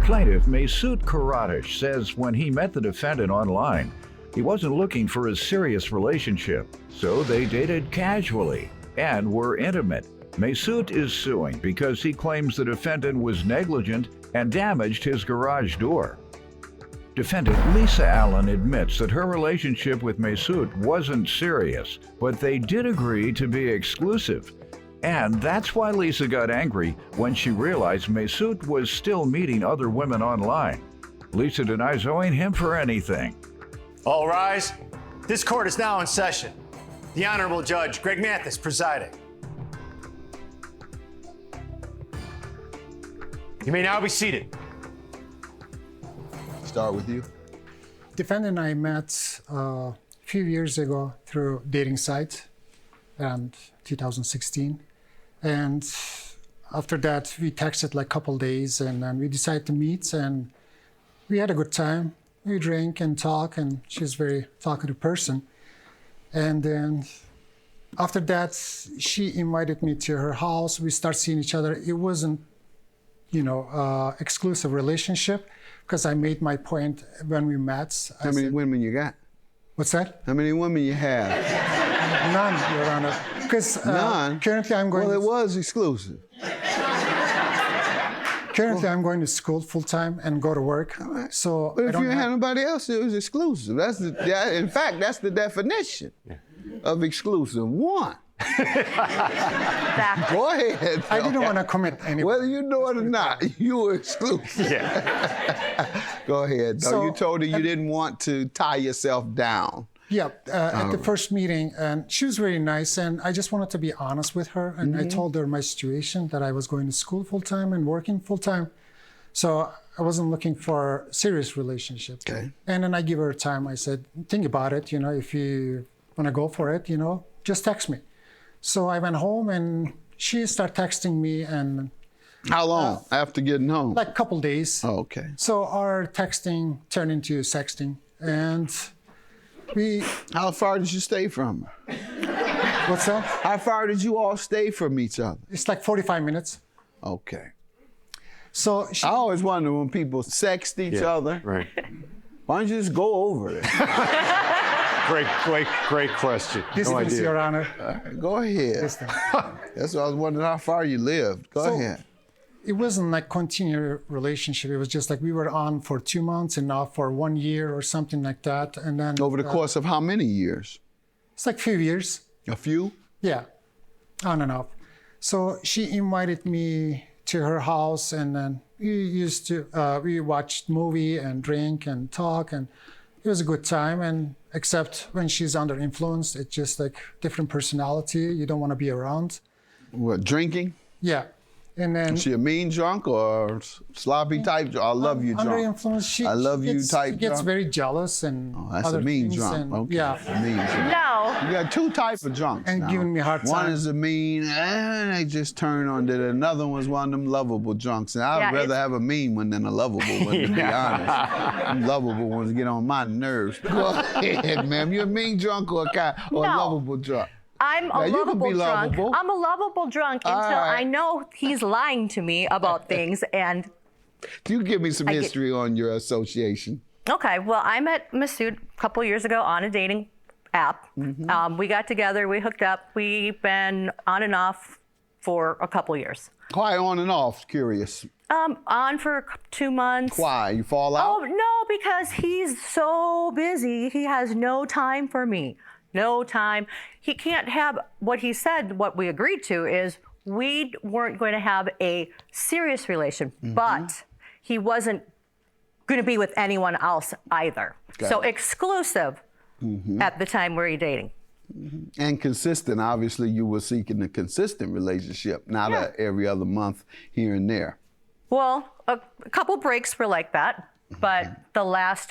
Plaintiff Mathis Karadish says when he met the defendant online, he wasn't looking for a serious relationship, so they dated casually and were intimate. Mathis is suing because he claims the defendant was negligent and damaged his garage door. Defendant Lisa Allen admits that her relationship with Mathis wasn't serious, but they did agree to be exclusive. And that's why Lisa got angry when she realized Mathis was still meeting other women online. Lisa denies owing him for anything. All rise. This court is now in session. The Honorable Judge Greg Mathis presiding. You may now be seated. Start with you. Defendant and I met a few years ago through dating site around 2016. And after that, we texted like a couple days and then we decided to meet and we had a good time. We drank and talk and she's a very talkative person. And then after that, she invited me to her house. We started seeing each other. It wasn't, exclusive relationship because I made my point when we met. How many women you got? What's that? How many women you have? None, Your Honor. Because None? Currently I'm going. Well, it was exclusive. Currently I'm going to school full time and go to work. Right. So but if you had nobody else, it was exclusive. In fact, that's the definition of exclusive. One. Exactly. Go ahead. I didn't want to commit anybody. Whether you know it or not, you were exclusive. Yeah. Go ahead. So, So, you told her you didn't want to tie yourself down. Yeah, at the first meeting, and she was very nice, and I just wanted to be honest with her, and I told her my situation, that I was going to school full-time and working full-time, so I wasn't looking for a serious relationship. Okay. And then I give her time. I said, think about it, if you want to go for it, just text me. So I went home, and she started texting me, and How long after getting home? like a couple days. Oh, okay. So our texting turned into sexting, and How far did you stay from her? what's that? How far did you all stay from each other? It's like 45 minutes. Okay. So she, I always wonder when people sext each other, Right. why don't you just go over it? Great question. this No is idea. Your Honor. Go ahead. Listen. That's why I was wondering how far you lived. Go So- ahead. It wasn't like continued relationship. It was just like we were on for 2 months and now for 1 year or something like that. And then Over the course of how many years? it's like a few years. A few? Yeah, on and off. So she invited me to her house, and then we watched movie and drink and talk, and it was a good time. And except when she's under influence, it's just like different personality. You don't want to be around. What, drinking? Yeah. And then Is she a mean drunk or sloppy type? I love you under drunk. influence, I love you type she gets drunk? very jealous and That's other a mean things, drunk. and, Okay. Yeah. A mean drunk. No. You got two types of drunks And now. giving me a hard One time. is a mean, and they just turn on it. Another one's one of them lovable drunks. And I'd Yeah, rather it's- have a mean one than a lovable one, to be honest. Them lovable ones get on my nerves. Go ahead, ma'am. You a mean drunk or a No. lovable drunk? I'm Now, a you can lovable be drunk. lovable. I'm a lovable drunk until right. I know he's lying to me about things. And You give me some I get- history on your association. okay, well, I met Masood a couple years ago on a dating app. We got together, we hooked up. We've been on and off for a couple years. Why on and off? Curious. On for 2 months. Why? You fall out? Oh, no, because he's so busy. He has no time for me. No time. He can't have what he said, what we agreed to is we weren't going to have a serious relation, but he wasn't going to be with anyone else either. Got So it. exclusive at the time we were dating. And consistent. Obviously, you were seeking a consistent relationship, not Yeah. every other month here and there. Well, a couple breaks were like that, but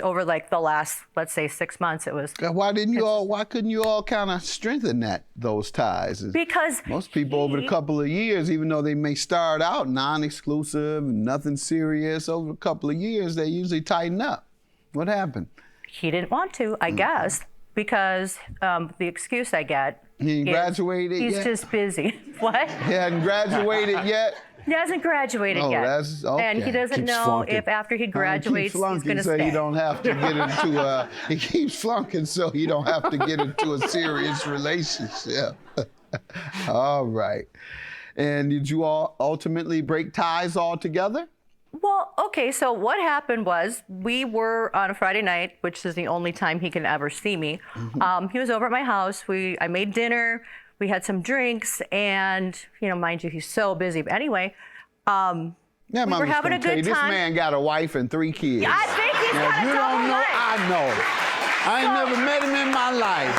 over the last, let's say 6 months, it was Why couldn't you all kind of strengthen those ties? because Most people over the couple of years, even though they may start out non-exclusive, nothing serious, over a couple of years, they usually tighten up. What happened? he didn't want to, I guess, because the excuse I get He ain't is graduated he's yet? just busy. What? He hadn't graduated yet? He hasn't graduated Oh, yet. that's okay. And he doesn't Keeps know flunking. if after he graduates, he's going to so stay. you don't have to get into he keeps flunking so you don't have to get into a serious relationship. All right. And did you all ultimately break ties altogether? Well, okay, so what happened was we were on a Friday night, which is the only time he can ever see me. He was over at my house. I made dinner. We had some drinks, and mind you, he's so busy. But anyway, Yeah, we were Mama's having a gonna tell you, good time. This man got a wife and 3 kids. I think he's Now, got if a you double don't know, life. I know. I ain't never met him in my life.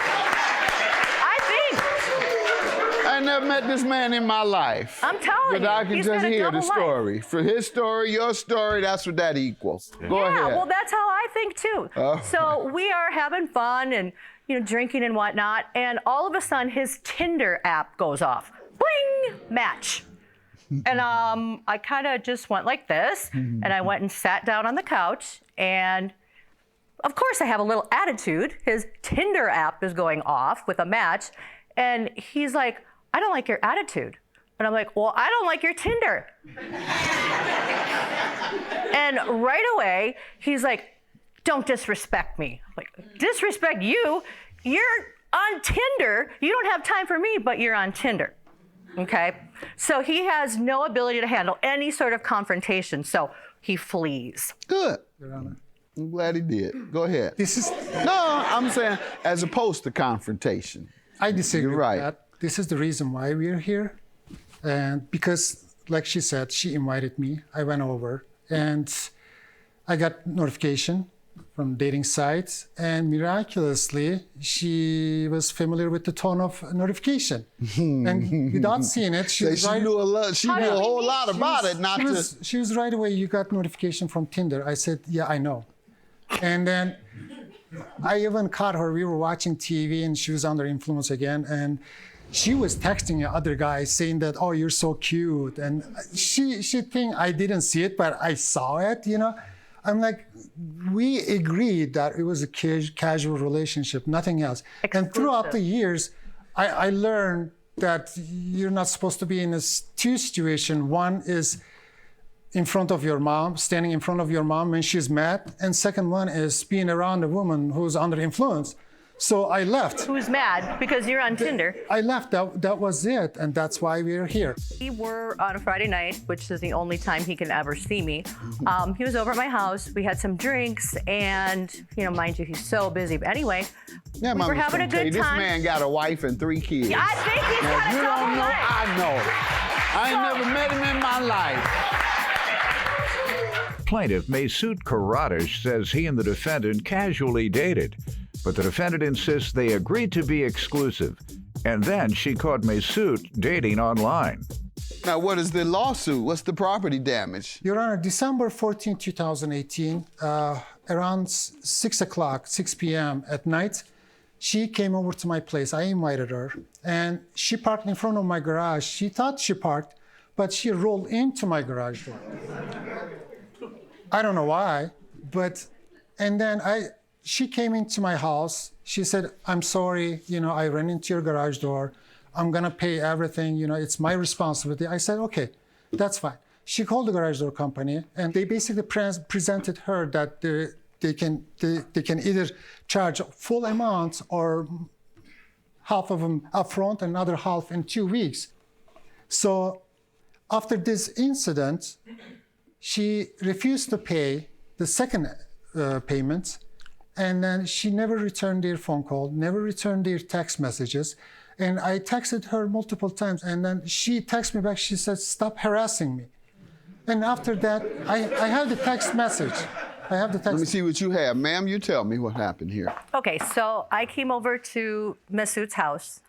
I ain't never met this man in my life. I'm telling But I you, can he's just got a hear double the life. story. For his story, your story, that's what that equals. Go Yeah, ahead. well, that's how I think too. Oh. So we are having fun and drinking and whatnot, and all of a sudden his Tinder app goes off. Bling! Match. And I kind of just went like this, and I went and sat down on the couch, and of course I have a little attitude. His Tinder app is going off with a match, and he's like, "I don't like your attitude." And I'm like, "Well, I don't like your Tinder." And right away, he's like, "Don't disrespect me." I'm like, disrespect you? You're on Tinder. You don't have time for me, but you're on Tinder. Okay? So he has no ability to handle any sort of confrontation, so he flees. Good. Your Honor. I'm glad he did. Go ahead. This is, No, I'm saying as opposed to confrontation. I disagree You're right. with that. This is the reason why we're here. And because, like she said, she invited me. I went over and I got notification from dating sites, and miraculously, she was familiar with the tone of notification. And without seeing it, she She was right. knew a lot. She knew did a we whole meet? lot about it. Not just. She was right away. You got notification from Tinder. I said, yeah, I know. And then I even caught her. We were watching TV, and she was under influence again. And she was texting other guys saying that, "Oh, you're so cute." And she think I didn't see it, but I saw it. I'm like, we agreed that it was a casual relationship, nothing else. And throughout the years, I learned that you're not supposed to be in two situations. One is in front of your mom, standing in front of your mom when she's mad. And second one is being around a woman who's under influence. So I left. Who's mad because you're on Tinder. I left. That was it. And that's why we're here. We were on a Friday night, which is the only time he can ever see me. He was over at my house. We had some drinks, and mind you, he's so busy. But anyway, Yeah, we were Mama's having a gonna tell you, good time. This man got a wife and 3 kids. Yeah, I think he's Now, got if a you double don't know, life. I know. I ain't never met him in my life. Plaintiff Mathis Karadish says he and the defendant casually dated, but the defendant insists they agreed to be exclusive. And then she caught Mathis dating online. Now, what is the lawsuit? What's the property damage? Your Honor, December 14, 2018, around 6 p.m. at night, she came over to my place. I invited her, and she parked in front of my garage. She thought she parked, but she rolled into my garage door. I don't know why, and then she came into my house. She said, "I'm sorry, I ran into your garage door. I'm gonna pay everything, it's my responsibility." I said, "Okay, that's fine." She called the garage door company, and they basically presented her that they can either charge full amount or half of them upfront and another half in 2 weeks. So after this incident, she refused to pay the second payment, and then she never returned their phone call, never returned their text messages. And I texted her multiple times, and then she texted me back. She said, "Stop harassing me." And after that, I have the text message. I have the text. Let me see what you have. Ma'am, you tell me what happened here. Okay, so I came over to Masoud's house,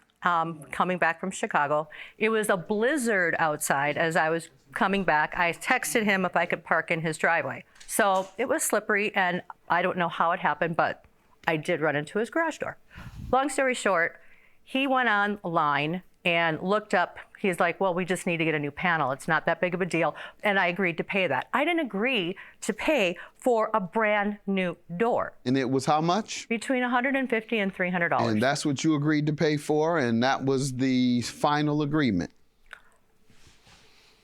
coming back from Chicago. It was a blizzard outside as I was coming back. I texted him if I could park in his driveway. So it was slippery, and I don't know how it happened, but I did run into his garage door. Long story short, he went online and looked up. He's like, "Well, we just need to get a new panel. It's not that big of a deal." And I agreed to pay that. I didn't agree to pay for a brand new door. And it was how much? Between $150 and $300. And that's what you agreed to pay for, and that was the final agreement.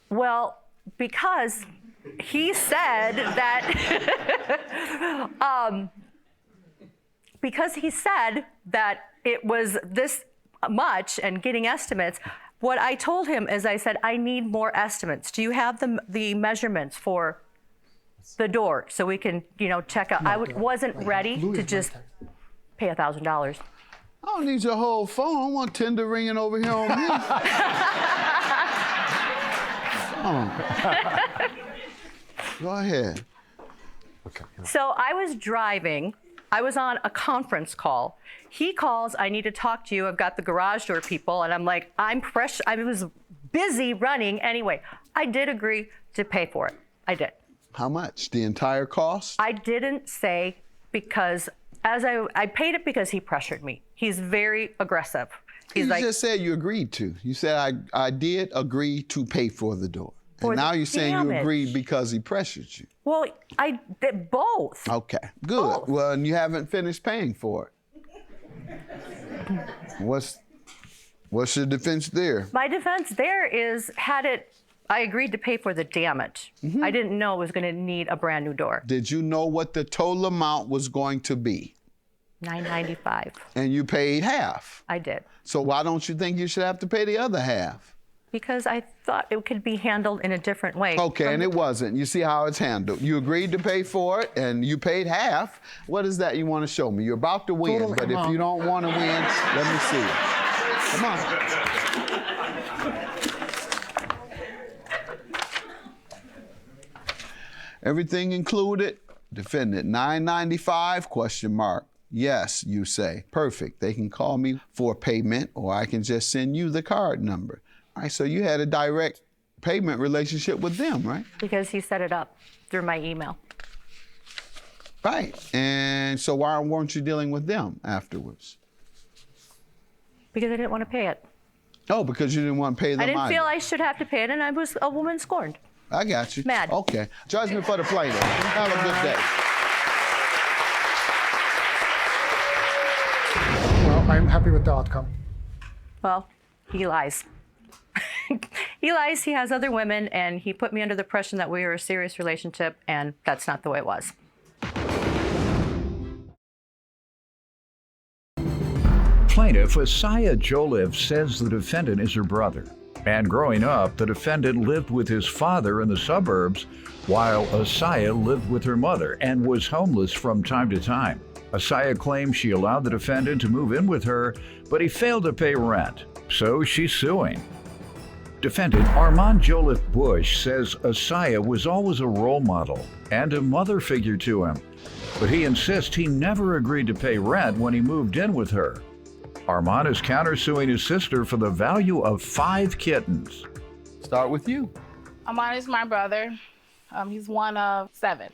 Well, because he said that because he said that it was this much and getting estimates, what I told him is I said, I need more estimates. Do you have the measurements for the door so we can, check out? Wasn't ready to just pay $1,000. I don't need your whole phone. I want Tinder ringing over here on me. Go ahead. Okay. So I was driving. I was on a conference call. He calls, I need to talk to you. I've got the garage door people. And I'm like, I'm fresh. I was busy running. Anyway, I did agree to pay for it. I did. How much? The entire cost? I didn't say because I paid it because he pressured me. He's very aggressive. You just said you agreed to. You said, I did agree to pay for the door. And now you're saying you agreed because he pressured you. Well, I did both. Okay, good. Both. Well, and you haven't finished paying for it. What's your defense there? My defense there is, I agreed to pay for the damage. Mm-hmm. I didn't know it was going to need a brand new door. Did you know what the total amount was going to be? $995. And you paid half. I did. So why don't you think you should have to pay the other half? Because I thought it could be handled in a different way. Okay, and it wasn't. You see how it's handled. You agreed to pay for it, and you paid half. What is that you want to show me? You're about to win, Total but if amount. you don't want to win, let me see it. Come on. Everything included, defendant, $995, ? Yes, you say. Perfect. They can call me for payment, or I can just send you the card number. All right, so you had a direct payment relationship with them, right? Because he set it up through my email. Right. And so why weren't you dealing with them afterwards? Because I didn't want to pay it. Oh, because you didn't want to pay them I didn't either. feel I should have to pay it, and I was a woman scorned. I got you. Mad. Okay. Judgment for the plaintiff. Have a good day. Well, I'm happy with the outcome. Well, he lies. He lies, he has other women, and he put me under the impression that we were a serious relationship, and that's not the way it was. Plaintiff Asaya Joliffe says the defendant is her brother. And growing up, the defendant lived with his father in the suburbs, while Asaya lived with her mother and was homeless from time to time. Asaya claims she allowed the defendant to move in with her, but he failed to pay rent, so she's suing. Defendant Armand Joliffe Bush says Asaya was always a role model and a mother figure to him, but he insists he never agreed to pay rent when he moved in with her. Armand is countersuing his sister for the value of 5 kittens. Start with you. Armand is my brother. He's one of 7.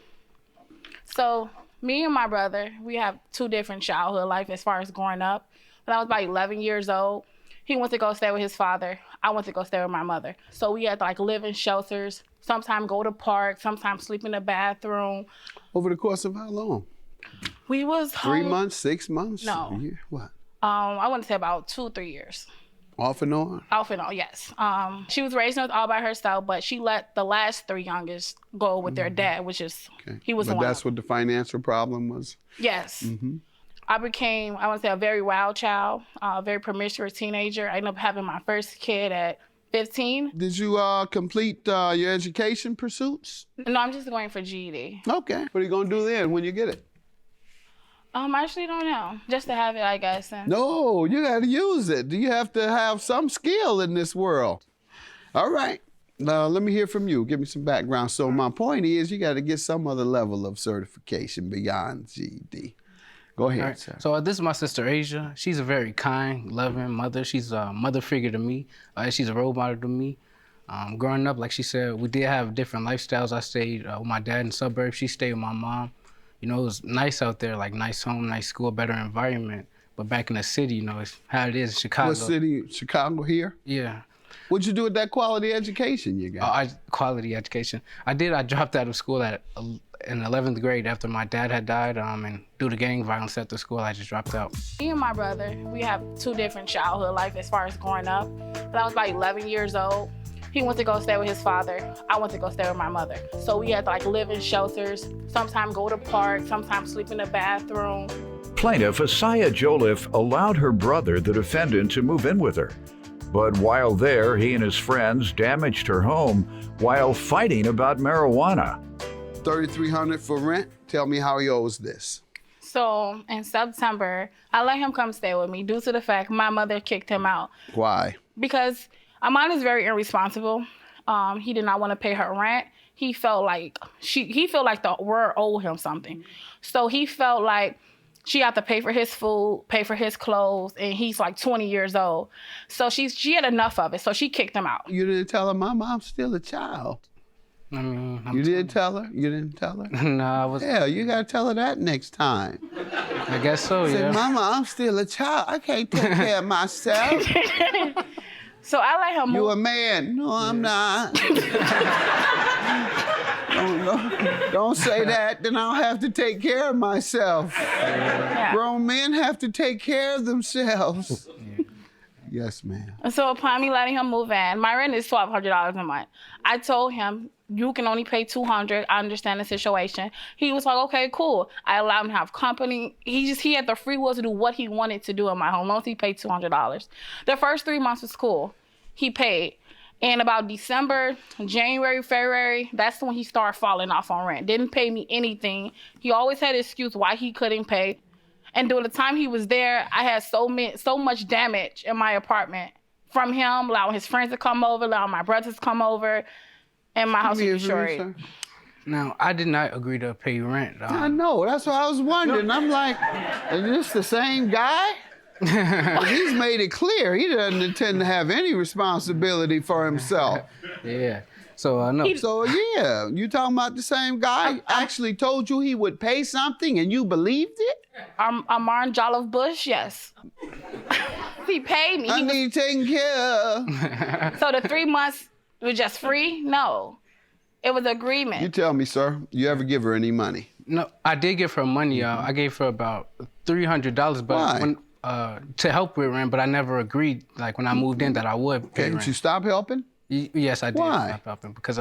So me and my brother, we have 2 different childhood life as far as growing up. When I was about 11 years old, he went to go stay with his father. I went to go stay with my mother. So we had to live in shelters, sometimes go to park, sometimes sleep in the bathroom. Over the course of how long? We was 3 home, months, 6 months? No. A year? What? I want to say about 2-3 years. Off and on? Off and on, yes. She was raising us all by herself, but she let the last 3 youngest go with their dad, which is, Okay. he was But one of that's what the financial problem was? Yes. Mm-hmm. I became, I want to say, a very wild child, a very promiscuous teenager. I ended up having my first kid at 15. Did you complete your education pursuits? No, I'm just going for GED. Okay. What are you going to do then when you get it? I actually don't know. Just to have it, I guess. And No, you got to use it. You have to have some skill in this world. All right. Now, let me hear from you. Give me some background. So my point is you got to get some other level of certification beyond GED. Go ahead, All right. sir. So this is my sister Asia. She's a very kind, loving mother. She's a mother figure to me. She's a role model to me. Growing up, like she said, we did have different lifestyles. I stayed with my dad in the suburbs. She stayed with my mom. You know, it was nice out there, like nice home, nice school, better environment. But back in the city, you know, it's how it is in Chicago. What city? Chicago here? Yeah. What'd you do with that quality education you got? Quality education. I dropped out of school in 11th grade after my dad had died, and due to gang violence at the school, I just dropped out. me and my brother, we have 2 different childhood life as far as growing up. When I was about 11 years old, He went to go stay with his father. I went to go stay with my mother. So we had to like live in shelters, sometimes go to park, sometimes sleep in the bathroom. Plaintiff Asaya Joliffe allowed her brother, the defendant, to move in with her. But while there, he and his friends damaged her home while fighting about marijuana. $3,300 for rent. Tell me how he owes this. So in September, I let him come stay with me due to the fact my mother kicked him out. Why? Because Amon is very irresponsible. He did not want to pay her rent. He felt like the world owed him something. So he felt like she had to pay for his food, pay for his clothes, and he's like 20 years old. So she had enough of it, so she kicked him out. You didn't tell her, Mama, I'm still a child. I mean, You didn't tell her? You didn't tell her? No, I was. Yeah, you gotta tell her that next time. I guess so. Say, Yeah. Mama, I'm still a child. I can't take care of myself. So I let him You move. a man. No, I'm not. Don't say that, then I'll have to take care of myself. Yeah. Grown men have to take care of themselves. Yes, ma'am. And so upon me letting him move in, my rent is $1,200 a month. I told him, you can only pay $200. I understand the situation. He was like, okay, cool. I allowed him to have company. He had the free will to do what he wanted to do in my home. Long as he paid $200. The first 3 months was cool. He paid. And about December, January, February, that's when he started falling off on rent. Didn't pay me anything. He always had an excuse why he couldn't pay. And during the time he was there, I had so much damage in my apartment from him, allowing his friends to come over, allowing my brothers to come over, and my house was destroyed. Now, I did not agree to pay rent. I know, that's what I was wondering. I'm like, is this the same guy? He's made it clear he doesn't intend to have any responsibility for himself. Yeah. So no. So yeah, you talking about the same guy? Actually told you he would pay something and you believed it? Amon Jolliffe Bush, yes. He paid me. I need taken care of. So the 3 months was just free? No. It was agreement. You tell me, sir, you ever give her any money? No, I did give her money. I gave her about $300, but Why? when, to help with rent. But I never agreed. Like when I moved in, that I would pay Didn't rent. you stop helping? Yes, I did. Why? Stop helping because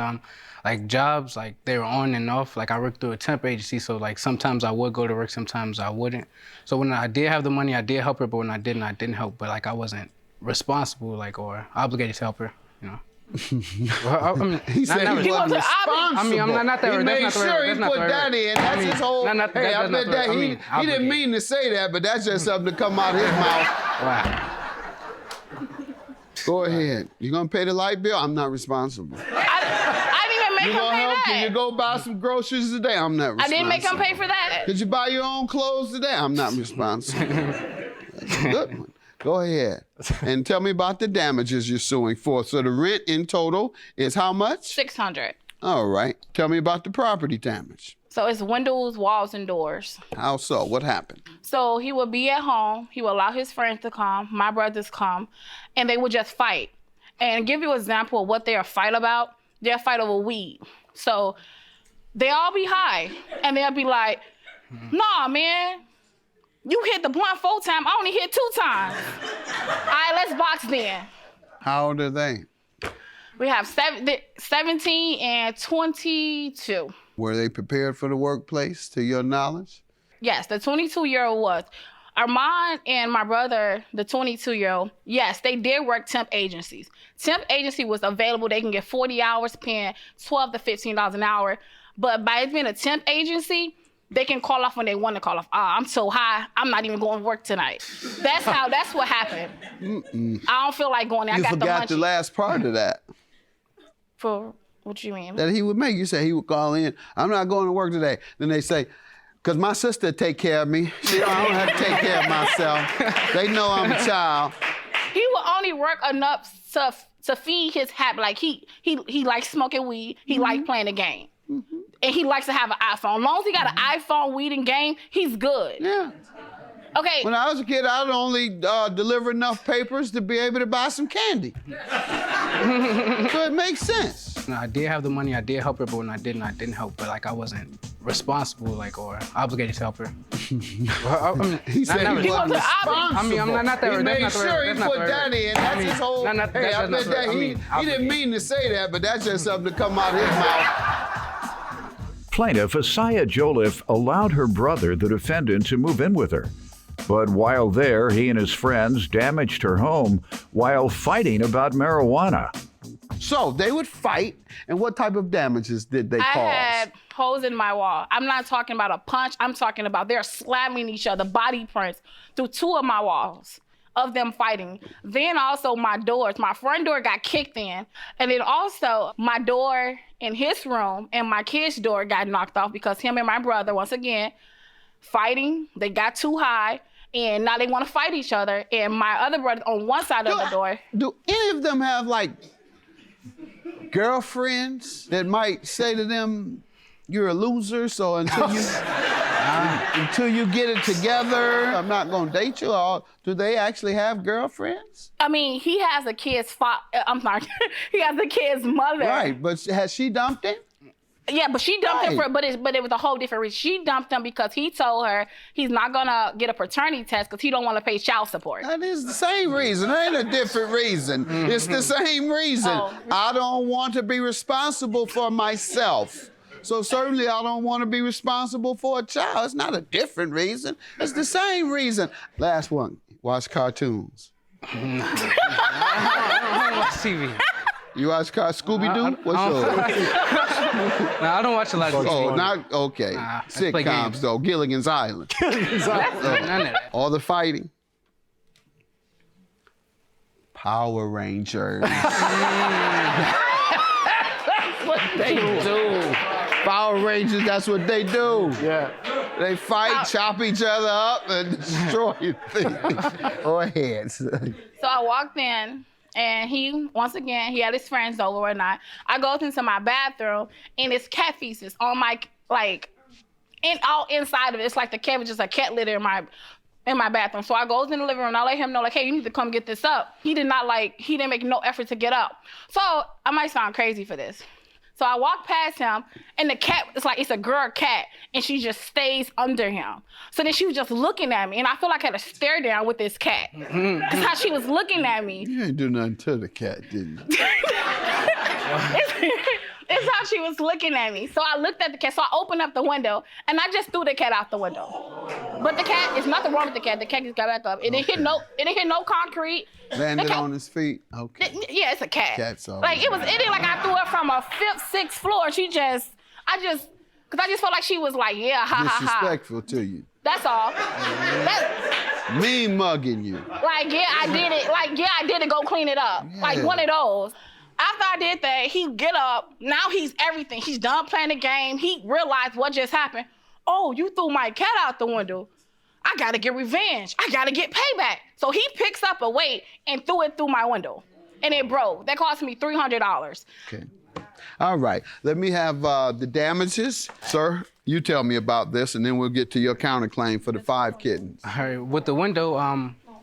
like jobs, like they were on and off. Like I worked through a temp agency, so like sometimes I would go to work, sometimes I wouldn't. So when I did have the money, I did help her. But when I didn't help. But like I wasn't responsible, like or obligated to help her. You know. Well, I mean, He said he wasn't responsible. I mean, I'm not that. He that's made not the sure word. he That's not put the word. that in. That's his whole. Hey, I bet that he didn't mean to say that, but that's just something to come out his mouth. Wow. Go ahead. You gonna pay the light bill? I'm not responsible. I didn't even make You him gonna pay help? that. Can you go buy some groceries today? I'm not responsible. I didn't make him pay for that. Could you buy your own clothes today? I'm not responsible. That's a good one. Go ahead. And tell me about the damages you're suing for. So the rent in total is how much? $600. All right. Tell me about the property damage. So it's windows, walls, and doors. How so? What happened? So he would be at home. He would allow his friends to come, my brothers come, and they would just fight. And give you an example of what they'll fight about, they'll fight over weed. So they all be high, and they'll be like, nah, man, you hit the blunt 4 times, I only hit 2 times. All right, let's box then. How old are they? We have 17 and 22. Were they prepared for the workplace, to your knowledge? Yes, the 22-year-old was. Armand and my brother, the 22-year-old, yes, they did work temp agencies. Temp agency was available. They can get 40 hours paying $12 to $15 an hour. But by it being a temp agency, they can call off when they want to call off. I'm so high, I'm not even going to work tonight. That's what happened. I don't feel like going there. You I got forgot the last part of that. For what you mean? That he would make. You say he would call in, I'm not going to work today. Then they say, because my sister take care of me. I don't have to take care of myself. They know I'm a child. He will only work enough to feed his habit. Like he likes smoking weed. He likes playing the game. And he likes to have an iPhone. As long as he got an iPhone, weed, and game, he's good. Yeah. Okay. When I was a kid, I'd only deliver enough papers to be able to buy some candy. So it makes sense. No, I did have the money. I did help her, but when I didn't help. But like I wasn't responsible, like, or obligated to help her. Well, I mean, He said he wasn't responsible. I mean, I'm not that. He made sure he put that in. That's his whole. Not, Hey, I bet that he didn't mean to say that, but that's just something to come out his mouth. Plaintiff Asaya Joliffe allowed her brother, the defendant, to move in with her. But while there, he and his friends damaged her home while fighting about marijuana. So they would fight, and what type of damages did they cause? I had holes in my wall. I'm not talking about a punch. I'm talking about they're slamming each other, body prints through 2 of my walls of them fighting. Then also my doors. My front door got kicked in. And then also my door in his room and my kid's door got knocked off because him and my brother, once again, fighting. They got too high. And now they want to fight each other. And my other brother on one side of the door. Do any of them have, like, girlfriends that might say to them, you're a loser, so until you get it together, I'm not gonna date you. Or do they actually have girlfriends? I mean, he has a kid's I'm sorry, he has a kid's mother. Right, but has she dumped him? Yeah, but she dumped him Right. but it was a whole different reason. She dumped him because he told her he's not gonna get a paternity test because he don't want to pay child support. That is the same reason. It ain't a different reason. It's the same reason. Oh. I don't want to be responsible for myself. So certainly I don't want to be responsible for a child. It's not a different reason. It's the same reason. Last one. Watch cartoons. I don't watch TV. You watch Scooby-Doo? What's yours? No, I don't watch a lot of TV. Oh, not okay. Nah, I play Sitcoms games. though. Gilligan's Island. None of that. All the fighting. Power Rangers. They do. Power Rangers, that's what they do. Yeah. They fight, chop each other up, and destroy things. Go ahead. So I walked in, and he, once again, he had his friends over or not. I go into my bathroom, and it's cat feces on my, all inside of it. It's like the cat was just a cat litter in my bathroom. So I goes in the living room, and I let him know, like, hey, you need to come get this up. He didn't make no effort to get up. So I might sound crazy for this. So I walk past him, and the cat, it's a girl cat, and she just stays under him. So then she was just looking at me, and I feel like I had a stare down with this cat. That's how she was looking at me. You ain't do nothing to the cat, didn't you? It's how she was looking at me. So I looked at the cat, so I opened up the window, and I just threw the cat out the window. But the cat, there's nothing wrong with the cat. The cat just got back up. It didn't hit no concrete. Landed on his feet. Okay. Yeah, it's a cat. Cat's all like right. it didn't like I threw her from a 5th, 6th floor. I just felt like she was like, yeah, ha ha ha. Disrespectful to you. That's all. Mean mugging you. Like, yeah, I did it. Like, yeah, I did it. Go clean it up. Yeah. Like one of those. After I did that, he get up. Now he's everything. He's done playing the game. He realized what just happened. Oh, you threw my cat out the window. I gotta get revenge. I gotta get payback. So he picks up a weight and threw it through my window. And it broke. That cost me $300. Okay. All right. Let me have the damages. Sir, you tell me about this, and then we'll get to your counterclaim for the 5 kittens. All right, with the window,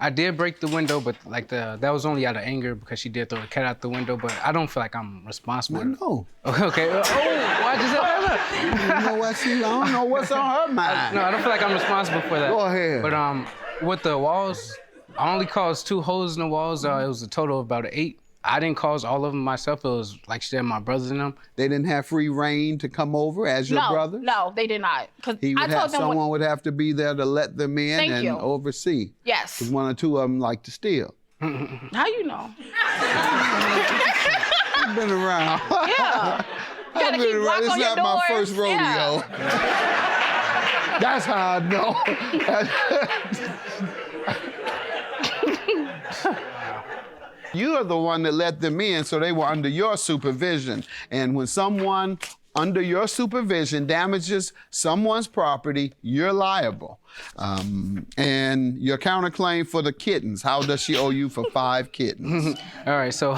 I did break the window, but that was only out of anger because she did throw the cat out the window. But I don't feel like I'm responsible. No. Okay. Why'd you say that? I don't know what's on her mind. No, I don't feel like I'm responsible for that. Go ahead. But with the walls, I only caused 2 holes in the walls. It was a total of about 8. I didn't cause all of them myself. It was, like she said, my brothers in them. They didn't have free reign to come over as your brother? No, they did not. Because I told them someone would have to be there to let them in and oversee. Yes. Because 1 or 2 of them like to steal. How you know? I've been around. Yeah. You gotta I've keep been around. lock It's on your not my doors. first rodeo. Yeah. That's how I know. You are the one that let them in, so they were under your supervision. And when someone under your supervision damages someone's property, you're liable. And your counterclaim for the kittens, how does she owe you for 5 kittens? All right, so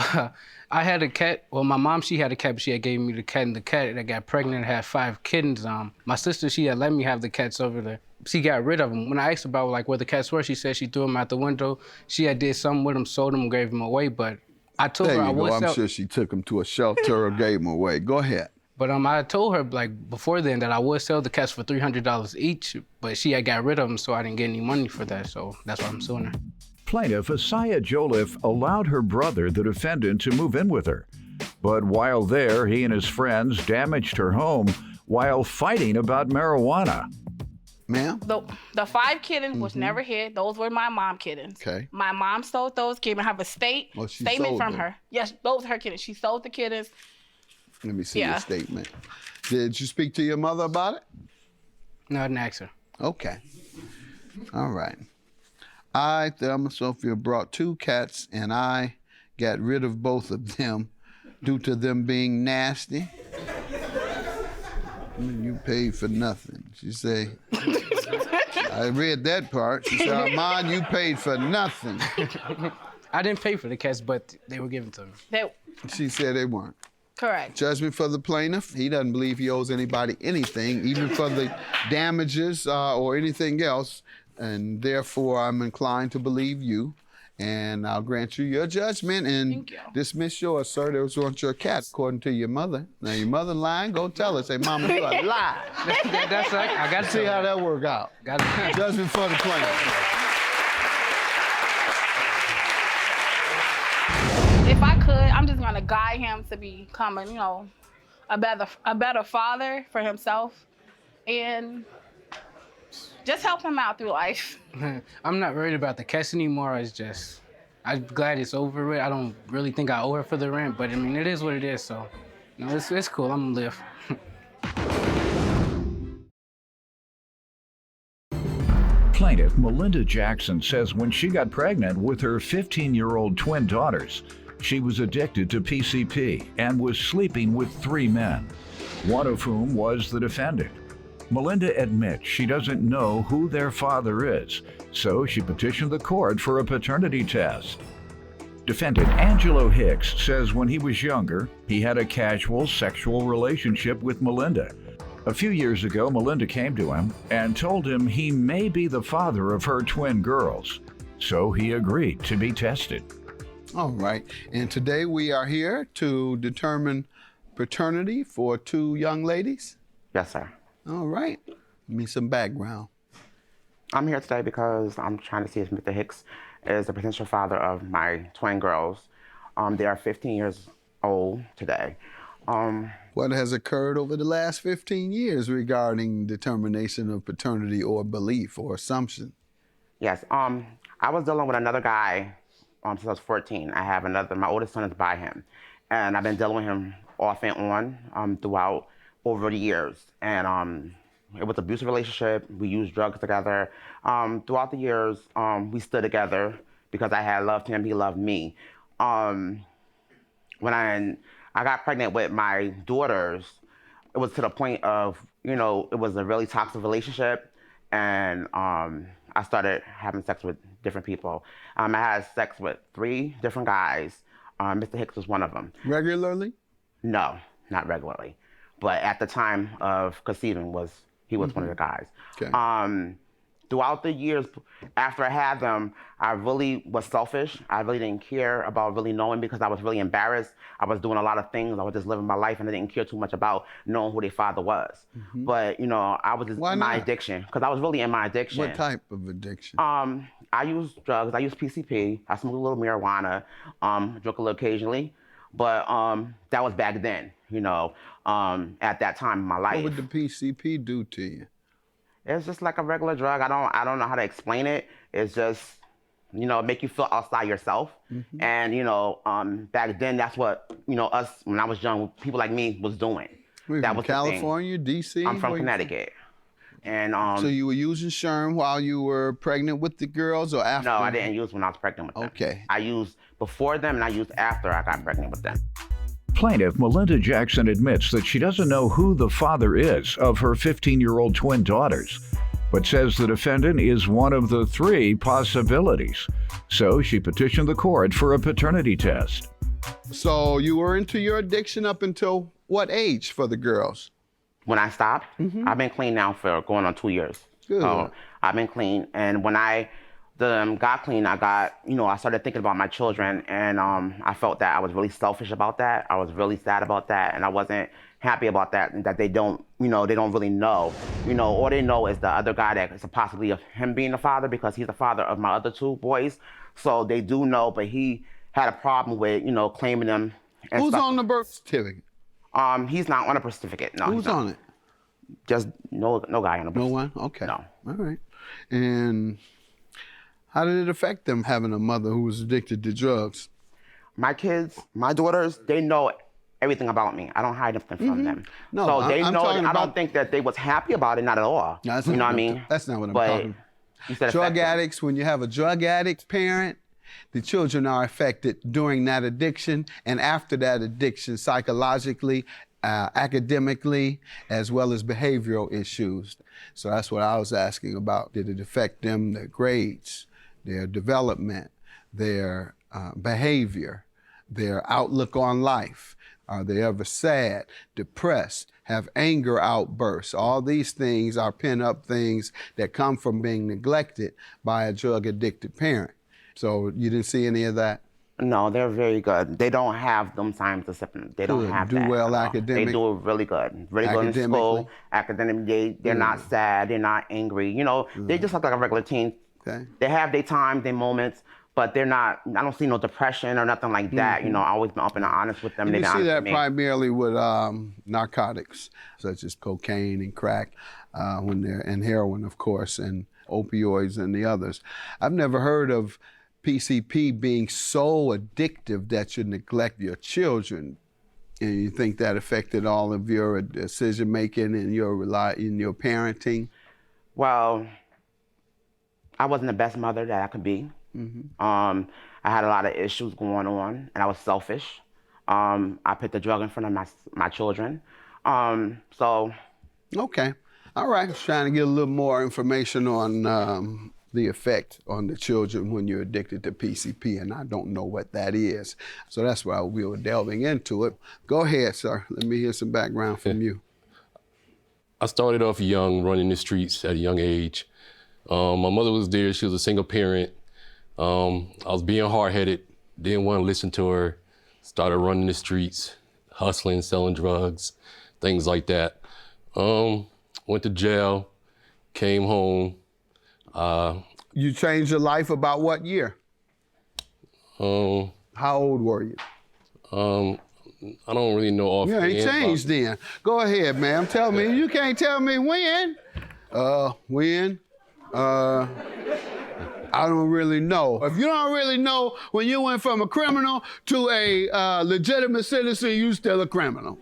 I had a cat. Well, my mom, she had a cat, but she had gave me the cat, and the cat that got pregnant had 5 kittens. My sister, she had let me have the cats over there. She got rid of them. When I asked about where the cats were, she said she threw them out the window. She had did something with them, sold them, gave them away, but I told her I would sell. I'm sure she took them to a shelter or gave them away. Go ahead. But I told her like before then that I would sell the cats for $300 each, but she had got rid of them, so I didn't get any money for that. So that's why I'm suing her. Plaintiff Asaya Joliffe allowed her brother, the defendant, to move in with her. But while there, he and his friends damaged her home while fighting about marijuana. Ma'am? The 5 kittens was never hid. Those were my mom kittens. Okay. My mom sold those kittens. I have a She statement sold from them. her. Yes, those are her kittens. She sold the kittens. Let me see Yeah. your statement. Did you speak to your mother about it? No, I didn't ask her. Okay. All right. I, Thelma Sophia, brought 2 cats and I got rid of both of them due to them being nasty. You paid for nothing. She say, I read that part. She said, Armand, you paid for nothing. I didn't pay for the cats, but they were given to me. She said they weren't. Correct. Judgment for the plaintiff. He doesn't believe he owes anybody anything, even for the damages or anything else. And therefore, I'm inclined to believe you. And I'll grant you your judgment and Thank you. dismiss yours, sir. Those weren't your cats, according to your mother. Now, your mother lying, go tell her. Say, Mama, you a lie. That's like, I got to See how that work out. Got it. Judgment for the plaintiff. If I could, I'm just gonna guide him to becoming, a better father for himself, and just help him out through life. I'm not worried about the cats anymore. I'm glad it's over with. I don't really think I owe her for the rent, but I mean, it is what it is. So, it's cool. I'm gonna live. Plaintiff Melinda Jackson says when she got pregnant with her 15-year-old twin daughters, she was addicted to PCP and was sleeping with 3 men, one of whom was the defendant. Melinda admits she doesn't know who their father is, so she petitioned the court for a paternity test. Defendant Angelo Hicks says when he was younger, he had a casual sexual relationship with Melinda. A few years ago, Melinda came to him and told him he may be the father of her twin girls, so he agreed to be tested. All right. And today we are here to determine paternity for 2 young ladies. Yes, sir. All right. Give me some background. I'm here today because I'm trying to see if Mr. Hicks is the potential father of my twin girls. They are 15 years old today. What has occurred over the last 15 years regarding determination of paternity or belief or assumption? Yes, I was dealing with another guy since I was 14. I have my oldest son is by him. And I've been dealing with him off and on throughout over the years. And it was an abusive relationship. We used drugs together. Throughout the years, we stood together because I had loved him, he loved me. When I got pregnant with my daughters, it was to the point of, it was a really toxic relationship. And I started having sex with different people. I had sex with 3 different guys. Mr. Hicks was one of them. Regularly? No, not regularly. But at the time of conceiving, he was one of the guys. Okay. Throughout the years after I had them, I really was selfish. I really didn't care about really knowing because I was really embarrassed. I was doing a lot of things. I was just living my life and I didn't care too much about knowing who their father was. But, I was just Why in my not? addiction because I was really in my addiction. What type of addiction? I use drugs. I use PCP. I smoke a little marijuana, drink a little occasionally. But that was back then, at that time in my life. What would the PCP do to you? It's just like a regular drug. I don't know how to explain it. It's just, make you feel outside yourself. And, back then, that's what, us, when I was young, people like me was doing. Were you That from was the thing. California, D.C.? I'm from Where you Connecticut. And So you were using Sherm while you were pregnant with the girls or after? no, I didn't use when I was pregnant with them. Okay. I used before them and I used after I got pregnant with them. Plaintiff Melinda Jackson admits that she doesn't know who the father is of her 15-year-old twin daughters, but says the defendant is one of the 3 possibilities. So she petitioned the court for a paternity test. So you were into your addiction up until what age for the girls? When I stopped, I've been clean now for going on 2 years. Good. So I've been clean. And when I got clean, I started thinking about my children and I felt that I was really selfish about that. I was really sad about that and I wasn't happy about that, and that they don't, they don't really know. All they know is the other guy that is possibly of him being the father, because he's the father of my other 2 boys. So they do know, but he had a problem with, claiming them. And Who's stuff. on the birth certificate? He's not on a birth certificate. No. Who's on it? Just no guy on the birth. No one? Okay. No. All right. And how did it affect them having a mother who was addicted to drugs? My kids, my daughters, they know everything about me. I don't hide nothing from them. No, so they I'm know. talking I about- don't think that they was happy about it, not at all. No, that's you know not what I what mean? that's not what I'm But talking about. you said Drug affect them. addicts, when you have a drug addict parent, the children are affected during that addiction and after that addiction psychologically, academically, as well as behavioral issues. So that's what I was asking about. Did it affect them, their grades, their development, their behavior, their outlook on life? Are they ever sad, depressed, have anger outbursts? All these things are pent-up things that come from being neglected by a drug-addicted parent. So you didn't see any of that? No, they're very good. They don't have them signs of symptoms. They don't Good. have Do that. well at all. academic- They do it really good. Really good in Academically? school. Academically, they're not sad. They're not angry. They just look like a regular teen. Okay. They have their times, their moments, but they're not. I don't see no depression or nothing like that. I always been open and honest with them. And They've you been see honest that with me. primarily with narcotics, such as cocaine and crack, and heroin, of course, and opioids and the others. I've never heard of PCP being so addictive that you neglect your children. And you think that affected all of your decision making and your parenting? Well, I wasn't the best mother that I could be. I had a lot of issues going on, and I was selfish. I put the drug in front of my children. Okay. All right. Just trying to get a little more information on the effect on the children when you're addicted to PCP, and I don't know what that is. So that's why we were delving into it. Go ahead, sir. Let me hear some background from you. I started off young, running the streets at a young age. My mother was there. She was a single parent. I was being hard-headed, didn't want to listen to her. Started running the streets, hustling, selling drugs, things like that. Went to jail, came home. You changed your life about what year? How old were you? I don't really know You offhand. ain't changed then. Go ahead, ma'am. Tell me. You can't tell me when. When? I don't really know. If you don't really know when you went from a criminal to a legitimate citizen, you still a criminal.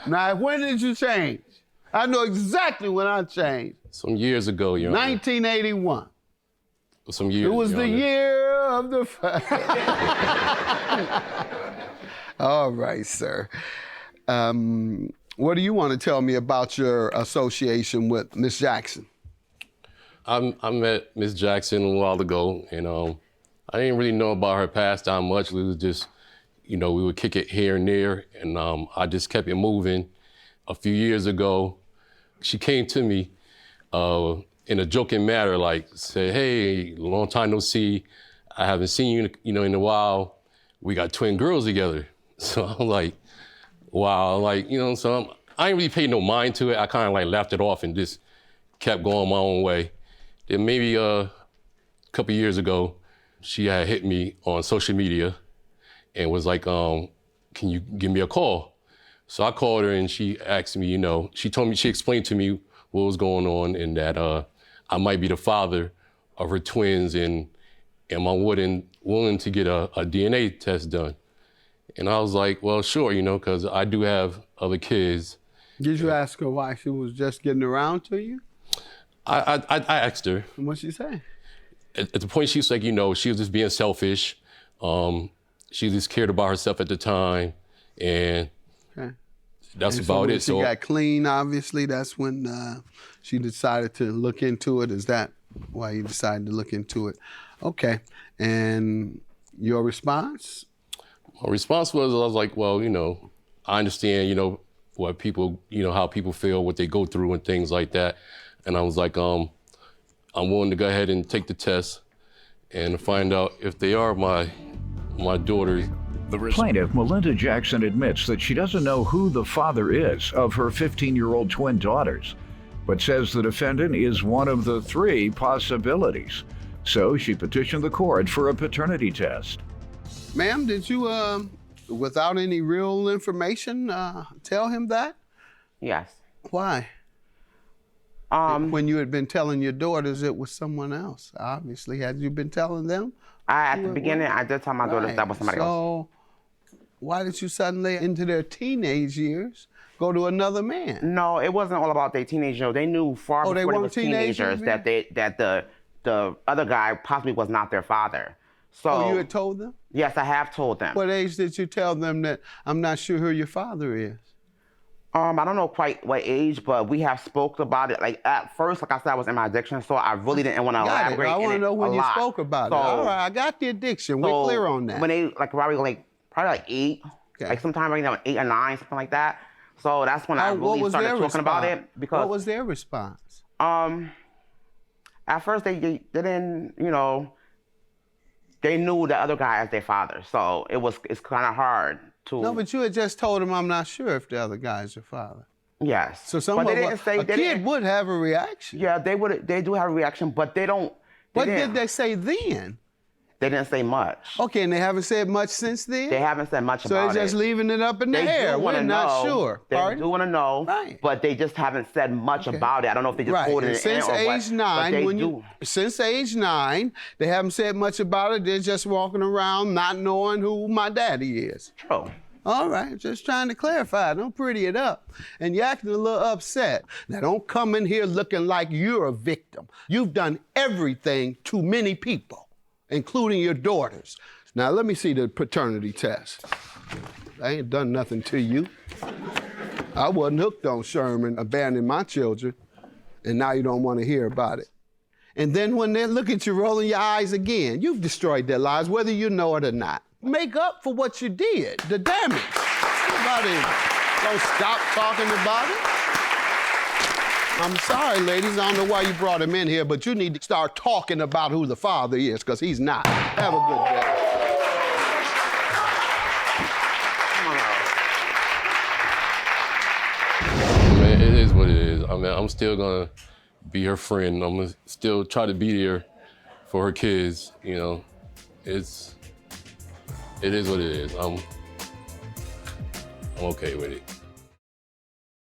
Now, when did you change? I know exactly when I changed. Some years ago, Your Honor. 1981. Some years. It was Your the Honor. year of the... All right, sir. What do you want to tell me about your association with Miss Jackson? I met Miss Jackson a while ago, and I didn't really know about her past that much. We was just, we would kick it here and there, and I just kept it moving. A few years ago, she came to me in a joking manner, like, said, "Hey, long time no see. I haven't seen you, in a while. We got twin girls together." So I'm like, wow, so I didn't really pay no mind to it. I kind of laughed it off and just kept going my own way. Then maybe a couple years ago, she had hit me on social media and was like, "Can you give me a call?" So I called her and she asked me, she explained to me what was going on and that I might be the father of her twins and am I willing to get a DNA test done? And I was like, well, sure, because I do have other kids. Did you ask her why she was just getting around to you? I asked her. And what'd she say? At the point she was like, she was just being selfish. She just cared about herself at the time. And Okay. that's And about when it. she got clean, obviously, that's when she decided to look into it. Is that why you decided to look into it? Okay. And your response? My response was, I was like, well, I understand, what people, how people feel, what they go through and things like that. And I was like, I'm willing to go ahead and take the test and find out if they are my daughter Plaintiff Melinda Jackson admits that she doesn't know who the father is of her 15-year-old twin daughters, but says the defendant is one of the 3 possibilities. So she petitioned the court for a paternity test. Ma'am, did you, without any real information, tell him that? Yes. Why? When you had been telling your daughters it was someone else, obviously. Had you been telling them? At the beginning, I did tell my daughters that was somebody else. So why did you suddenly, into their teenage years, go to another man? No, it wasn't all about their teenage years. They knew far before they were teenagers that the other guy possibly was not their father. So Oh, you had told them? Yes, I have told them. What age did you tell them that I'm not sure who your father is? I don't know quite what age, but we have spoke about it. Like at first, like I said, I was in my addiction, so I really didn't want to elaborate. I want to know when you spoke about it. All right, I got the addiction. We're So clear on that. When they probably 8, like sometime right now 8 or 9, something like that. So that's when I really started talking about it. Because what was their response? At first they didn't, they knew the other guy as their father, so it's kind of hard to. No, but you had just told him I'm not sure if the other guy is your father. Yes. So a kid would have a reaction. Yeah, they would. They do have a reaction, but they don't. What did they say then? They didn't say much. Okay, and they haven't said much since then? They haven't said much about it. So they're just leaving it up in the air. We're not sure. They do want to know, but they just haven't said much about it. I don't know if they just pulled it in or what. Since age 9, they haven't said much about it. They're just walking around not knowing who my daddy is. True. All right, just trying to clarify. Don't pretty it up. And you're acting a little upset. Now, don't come in here looking like you're a victim. You've done everything to many people, including your daughters. Now, let me see the paternity test. I ain't done nothing to you. I wasn't hooked on Sherman abandoning my children, and now you don't want to hear about it. And then when they look at you rolling your eyes again, you've destroyed their lives, whether you know it or not. Make up for what you did, the damage. Nobody don't stop talking about it. I'm sorry, ladies, I don't know why you brought him in here, but you need to start talking about who the father is, because he's not. Have a good day. Man, it is what it is. I mean, I'm still gonna be her friend. I'm gonna still try to be there for her kids, It is what it is. I'm okay with it.